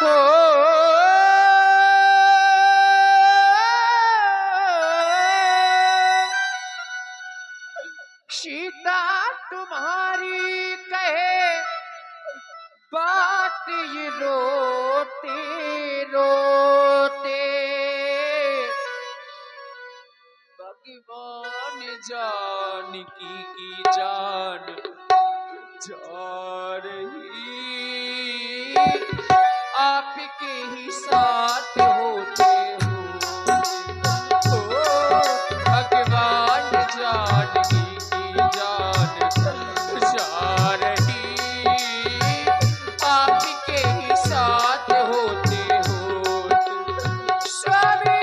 हो सीता तुम्हारी कहे बात ये रोते रोते भगवान जानकी की जान जा रही आपके ही साथ होते हो भगवान जानकी की जान जा रही आपके ही साथ होते हो स्वामी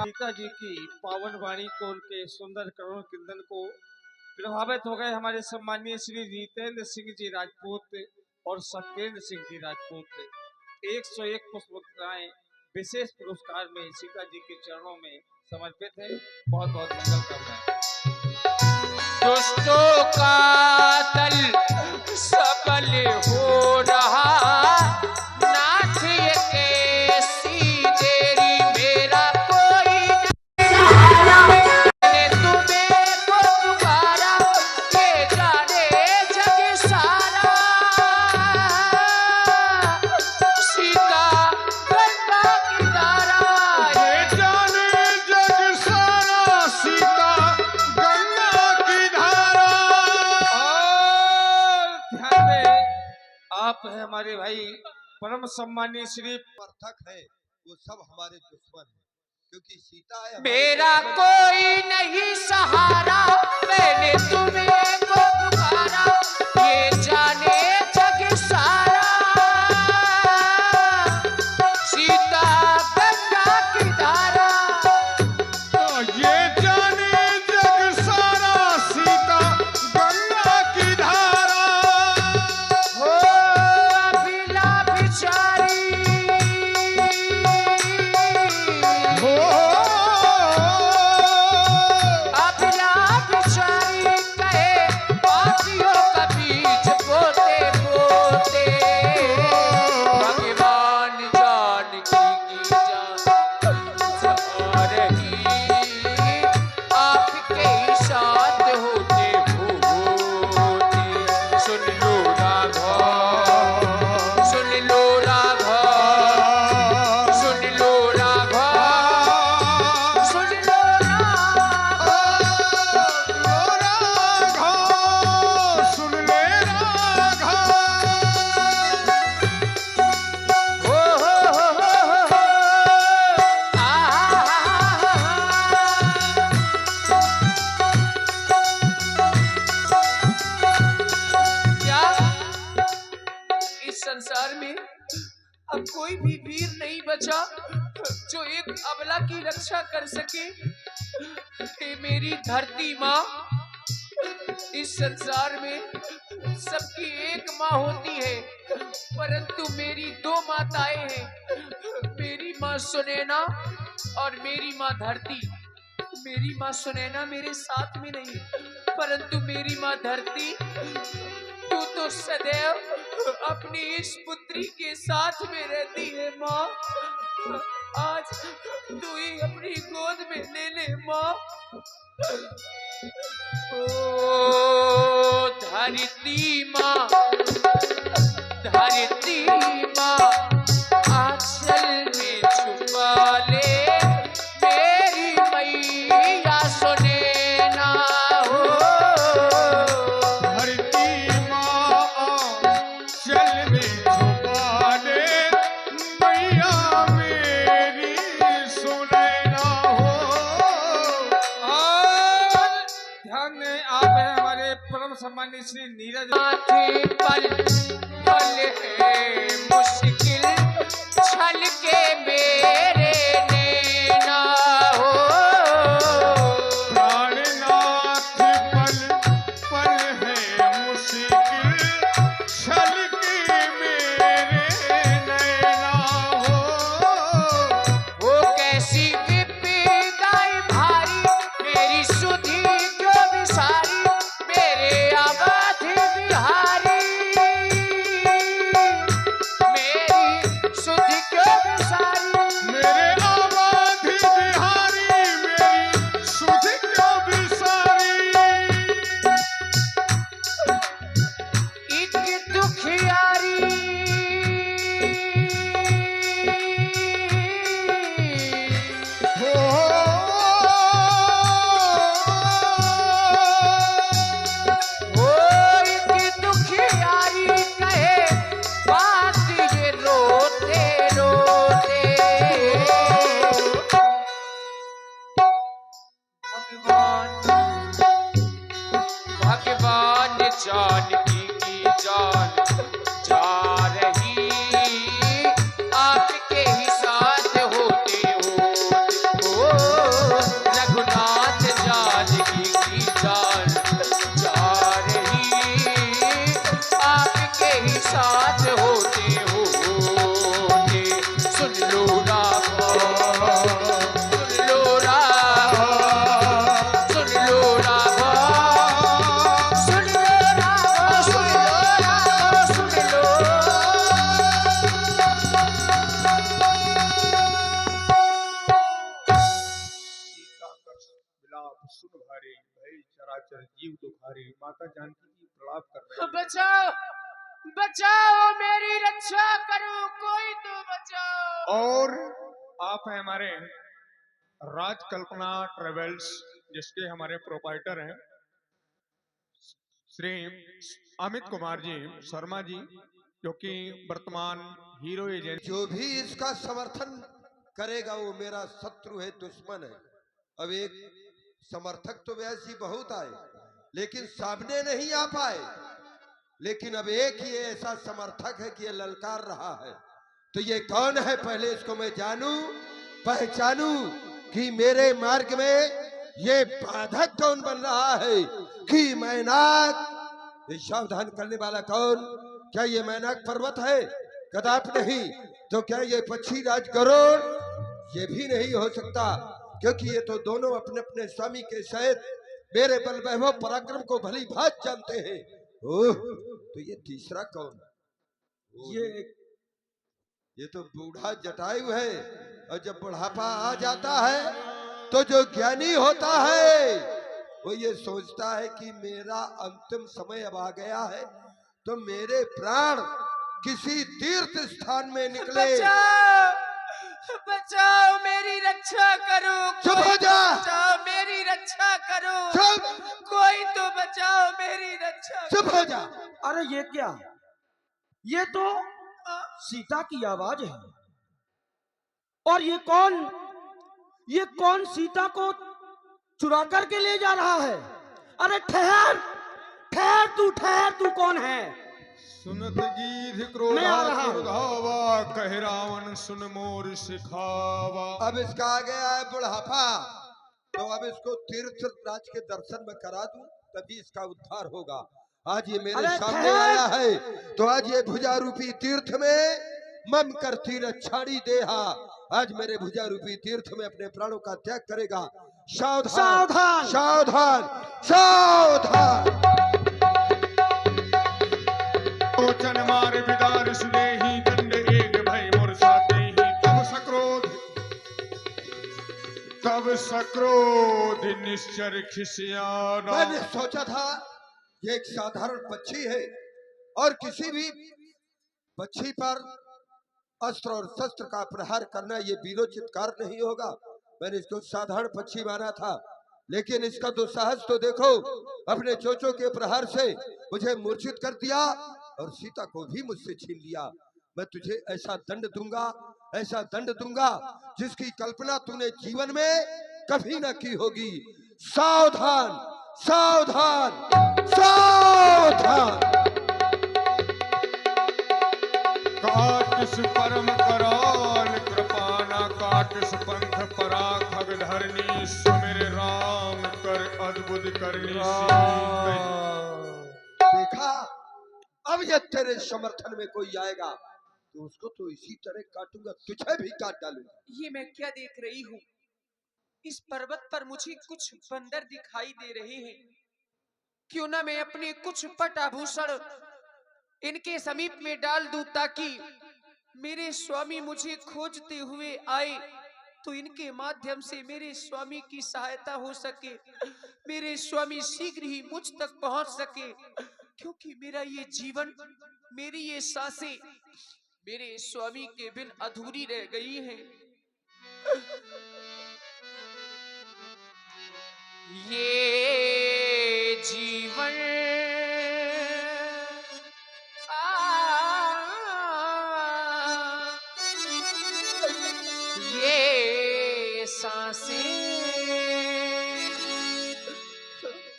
सीता जी की पावन वाणी को उनके सुंदर करुण कीर्तन को प्रभावित हो गए हमारे सम्मानीय श्री जितेंद्र सिंह जी राजपूत और सत्येंद्र सिंह जी राजपूत 101 पुष्पमालाएं विशेष पुरस्कार में सीता जी के चरणों में समर्पित है। बहुत बहुत मंगल कामनाएं। दुष्टों का दल सफल हो रहा नाथ ये कैसी देरी मेरा कोई नहीं तुम्हें को पुकारा ये जाने जग सारा सीता गंगा की धारा ये जाने जग सारा सीता गंगा की धारा। और ध्यान दें, आप है हमारे भाई परम सम्मानीय श्री पर्थक है वो सब हमारे दुश्मन है क्योंकि सीता है मेरा कोई नहीं सहारा मैंने तुम्हें को पुकारा ये जाने जग सारा सीता गंगा की धारा ये जाने जग सारा सीता गंगा की धारा। हो अभिला बिचारी हो कोई भी वीर नहीं बचा जो एक अबला की रक्षा कर सके। हे मेरी धरती माँ, इस संसार में सबकी एक माँ होती है, परंतु मेरी दो माताएं हैं। मेरी माँ सुनैना और मेरी माँ धरती। मेरी माँ सुनैना मेरे साथ में नहीं, परंतु मेरी माँ धरती, तू तो सदैव अपनी इस पुत्री के साथ में रहती है माँ। आज तू ही अपनी गोद में ले ले माँ। ओ धरती माँ, धरती माँ, आंचल में छुपा ले मेरी मैया सुनैना हो। धरती माँ चल में छुपा दे मैया मेरी सुनैना हो। और ध्यान दें, आप हैं हमारे परम सम्मानीय श्री नीरज। माथे पल पल है मुश्किल छल के मेरे नैना हो। प्राणनाथ पल पल है मुश्किल छल के मेरे नैना हो। वो कैसी विपदाएं भारी मेरी सुधी क्यों विसारी मेरे अवधि बिहारी। मेरी सुधी क्यों विसारी मेरे अवधि बिहारी मेरी सुध क्यों बिसारी। एक दुखियारी। ओ एक दुखियारी कहे बात ये रोते रोते। भगवान जानकी की जान जा रही आपके ही साथ होते हो। रघुनाथ जानकी की जान जा रही आपके ही साथ होते हो। सुन लो रामा, सुन लो रामा, सुन लो रामा, सुन लो रामा, सुन लो रामा, सुन लो। विलाप सुन भारी भय चराचर जीव दुखारी। माता जानकी जी प्रलाप कर रहे हैं। बचाओ, बचाओ, मेरी रक्षा करो, कोई तो बचाओ। और आप हैं हमारे राज कल्पना ट्रेवल्स, जिसके हमारे प्रोपाइटर हैं श्री अमित कुमार जी शर्मा जी, जो कि वर्तमान हीरो एजेंसी। जो भी इसका समर्थन करेगा वो मेरा शत्रु है, दुश्मन है। अब एक समर्थक तो वैसे बहुत आए लेकिन सामने नहीं आ पाए, लेकिन अब एक ही ऐसा समर्थक है कि ये ललकार रहा है। तो ये कौन है, पहले इसको मैं जानूं, पहचानूं कि मेरे मार्ग में ये बाधक कौन बन रहा है। कि मैनाक, ये सावधान करने वाला कौन? क्या ये मैनाक पर्वत है? कदापि नहीं। तो क्या ये पक्षी राज गरुड़? ये भी नहीं हो सकता, क्योंकि ये तो दोनों अपने अपने स्वामी के सहित मेरे बल वैभव पराक्रम को भली भांति जानते हैं। ओह, तो ये तीसरा कौन? ये तो बूढ़ा जटायु है, और जब बुढ़ापा आ जाता है तो जो ज्ञानी होता है वो ये सोचता है कि मेरा अंतिम समय अब आ गया है, तो मेरे प्राण किसी तीर्थ स्थान में निकले। बचाओ, बचाओ, मेरी रक्षा करो, चुप हो कोई जा। तो बचाओ, मेरी रक्षा करो, चुप, कोई तो बचाओ, मेरी रक्षा चुप हो जा। अरे ये क्या, ये तो सीता की आवाज है। और ये कौन सीता को चुरा करके ले जा रहा है? अरे ठहर, ठहर तू कौन है? सुनत गीध मैं क्रोधा आ रहा हूं। क्रोधावा कह रावण सुन मोर सिखावा। अब इसका आ गया है बुढ़ापा, तो अब इसको तीर्थ राज के दर्शन में करा दूं, तभी इसका उद्धार होगा। आज ये मेरे अरे सामने ठहर! आया है, तो आज ये भुजा रूपी तीर्थ में मम करती रक्षाड़ी देहा, आज मेरे भुजा रूपी तीर्थ में अपने प्राणों का त्याग करेगा। सावधान सावधान! सावधान सावधान। लोचन मार विदार सुदेही दंड एक भय मोर साथी। तब सक्रोध निश्चर खिसियाना। मैंने सोचा था ये एक साधारण पक्षी है और किसी भी पक्षी पर अस्त्र और शस्त्र का प्रहार करना ये बीलोचित कार्य नहीं होगा। मैंने इसको साधारण पक्षी माना था, लेकिन इसका दुस्साहस तो देखो, अपने चोचों के प्रहार से मुझे मूर्छित कर दिया और सीता को भी मुझसे छीन लिया। मैं तुझे ऐसा दंड दूंगा, ऐसा दंड दूंगा जिसकी कल्पना तूने जीवन में कभी न की होगी। सावधान सावधान सावधान। काटिस परम कराल कृपाना काटिस पंथ परा खग धरनी सुमिर राम कर अद्भुत करनी सीत। देखा, अब ये तेरे समर्थन में कोई आएगा तो उसको तो इसी तरह काटूंगा, तुझे भी काट डालूंगा। ये मैं क्या देख रही हूँ? इस पर्वत पर मुझे कुछ बंदर दिखाई दे रहे हैं। क्यों ना मैं अपने कुछ पट आभूषण इनके समीप में डाल दूं, ताकि मेरे स्वामी मुझे खोजते हुए आए तो इनके माध्यम से मेरे स्वामी की सहायता हो सके, मेरे स्वामी शीघ्र ही मुझ तक पहुंच सके। क्योंकि मेरा ये जीवन, मेरी ये सांसें मेरे स्वामी के बिन अधूरी रह गई हैं। ये जीवन ये सांसें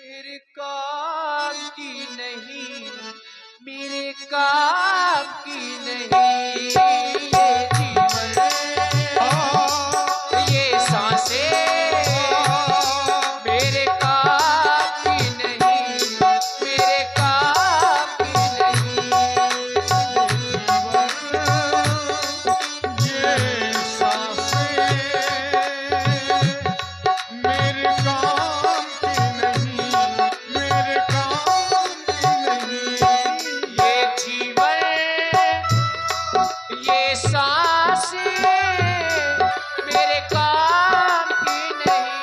मेरे काम की नहीं, मेरे काम की नहीं। ये जीवन, ये सांसें मेरे काम की नहीं, मेरे काम की नहीं। ये सांसें मेरे काम की नहीं, मेरे काम की नहीं। ये जीवन, ये सांसें मेरे काम की नहीं,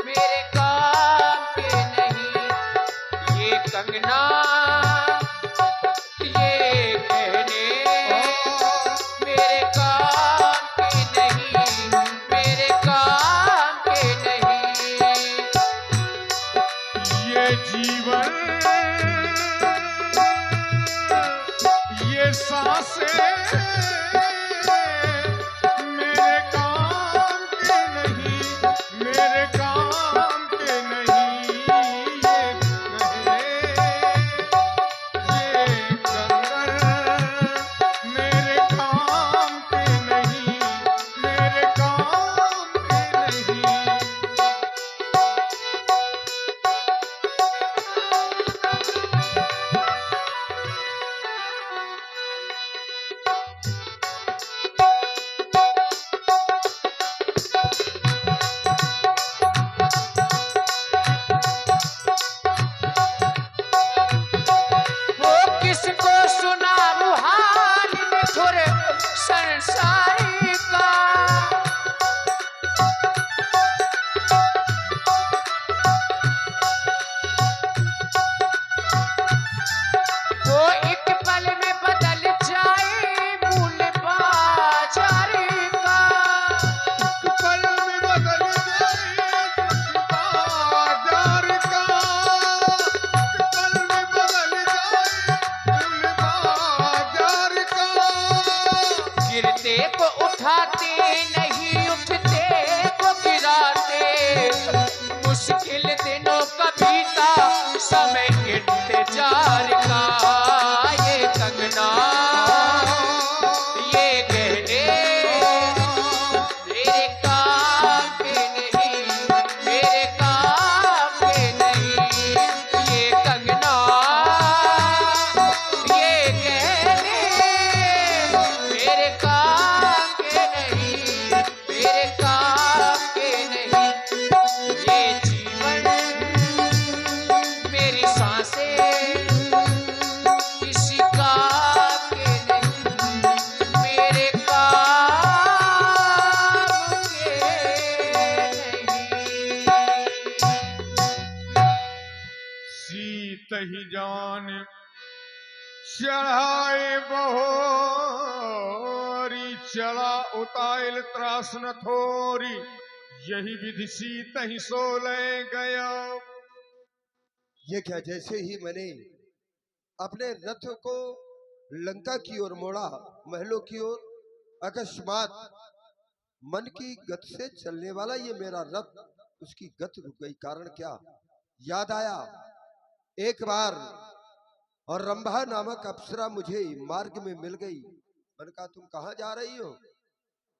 मेरे काम के नहीं। ये कंगना, ये गहने मेरे काम के नहीं, मेरे काम के नहीं। ये जीवन, ये सांसें मेरे काम के नहीं, मेरे काम के नहीं। ये गहने, ये कंगन मेरे काम के नहीं, मेरे काम के नहीं। सीत ही जान चढ़ाए बहोरी चला उताइल त्रास न थोरी यही विधि सीत ही सोले गया। ये क्या, जैसे ही मैंने अपने रथ को लंका की ओर मोड़ा, महलों की ओर, अकस्मात मन की गति से चलने वाला ये मेरा रथ, उसकी गति रुक गई। कारण क्या? याद आया एक बार, और रंभा नामक अप्सरा मुझे मार्ग में मिल गई। मैंने कहा तुम कहां जा रही हो?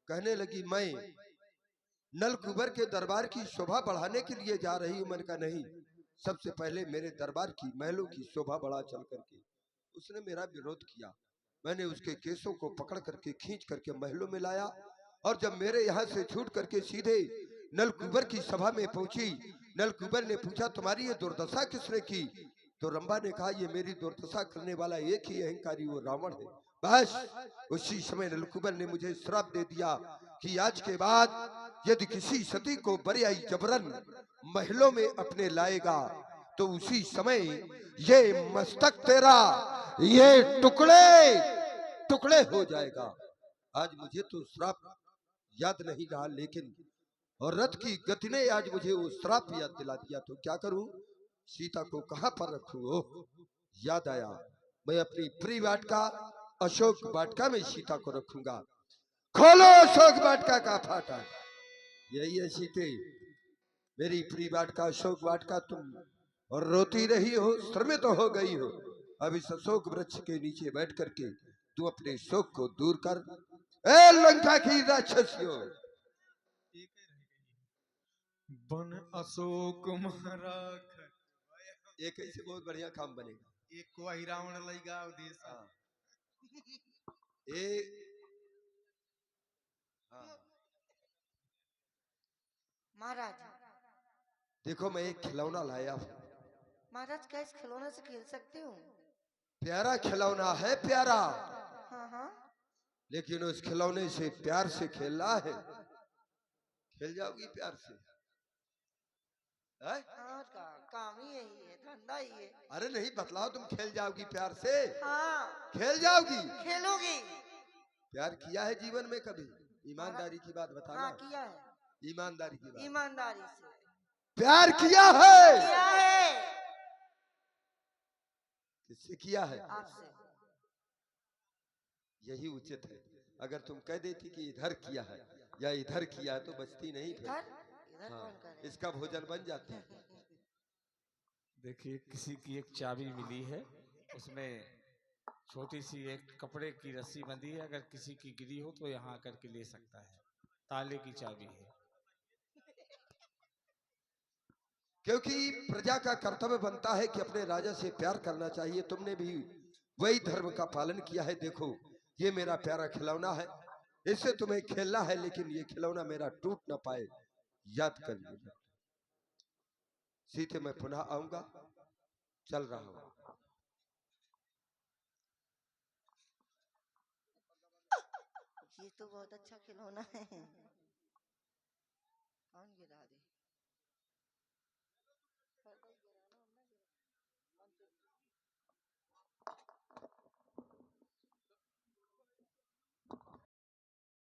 कहने लगी मैं नलकुबर के दरबार की शोभा बढ़ाने के लिए जा रही हूं। मैंने कहा नहीं, सबसे पहले मेरे दरबार की महलों की शोभा बढ़ा चल करके। उसने मेरा विरोध किया। मैंने उसके केसों को पकड़ करके खींच करके महलों में लाया, और जब मेरे यहाँ से छूट करके सीधे नलकुबर की सभा में पहुंची, नलकुबर ने पूछा तुम्हारी ये दुर्दशा किसने की? तो रंभा ने कहा ये मेरी दुर्दशा करने वाला एक ही अहंकारी, वो रावण है। बस उसी समय नलकुबर ने मुझे श्राप दे दिया कि आज के बाद यदि किसी सती को बरियाई जबरन महलों में अपने लाएगा तो उसी समय ये मस्तक तेरा ये टुकड़े टुकड़े हो जाएगा। आज मुझे तो श्राप याद नहीं रहा, लेकिन और रथ की गति ने आज मुझे वो श्राप याद दिला दिया। तो क्या करूं? सीता को कहां पर रखूं? ओह, याद आया, मैं अपनी प्रिय वाटिका अशोक वाटिका में सीता को रखूंगा। खोलो अशोक वाटिका का फाटक। यही है सीते, मेरी प्रिय वाटिका अशोक वाटिका। तुम और रोती रही हो, श्रमित हो गई हो। अब इस अशोक वृक्ष के नीचे बैठ करके तू अपने शोक को दूर कर। ए लंका की राक्षसियों, बन अशोक महाराज ये कैसे बहुत बढ़िया काम बनेगा। एक को ही रावण लईगा देश हाँ। ए हाँ। महाराज, देखो मैं एक खिलौना लाया हूं। महाराज क्या इस खिलौने से खेल सकते हो? प्यारा खिलौना है, प्यारा, हाँ हाँ। लेकिन उस खिलौने से प्यार से खेलना है। खेल जाओगी प्यार से? है? हाँ का काम ही यही है, धंधा ही है। अरे नहीं, बतलाओ, तुम खेल जाओगी प्यार से? हाँ खेल जाओगी? खेलोगी। प्यार किया है जीवन में कभी? ईमानदारी की बात बताना। हाँ किया है, ईमानदारी की बात। ईमानदारी से प्यार किया है? किया है। किससे किया है? आपसे। यही उचित है। अगर तुम कह देती कि इधर किया है या इधर किया है तो बचती नहीं फिर। इधर इधर हाँ, कौन करे? इसका भोजन बन जाता। देखिए किसी की एक चाबी मिली है, उसमें छोटी सी एक कपड़े की रस्सी बंधी है। अगर किसी की गिरी हो तो यहाँ आकर के ले सकता है। ताले की चाबी है। क्योंकि प्रजा का कर्तव्य बनता है कि अपने राजा से प्यार करना चाहिए। तुमने भी वही धर्म का पालन किया है। देखो ये मेरा प्यारा खिलौना है, इससे तुम्हें खेलना है, लेकिन ये खिलौना मेरा टूट ना पाए, याद कर लेना। सीते मैं पुनः आऊंगा, चल रहा हूं। ये तो बहुत अच्छा खिलौना है। कौन गिरा दे?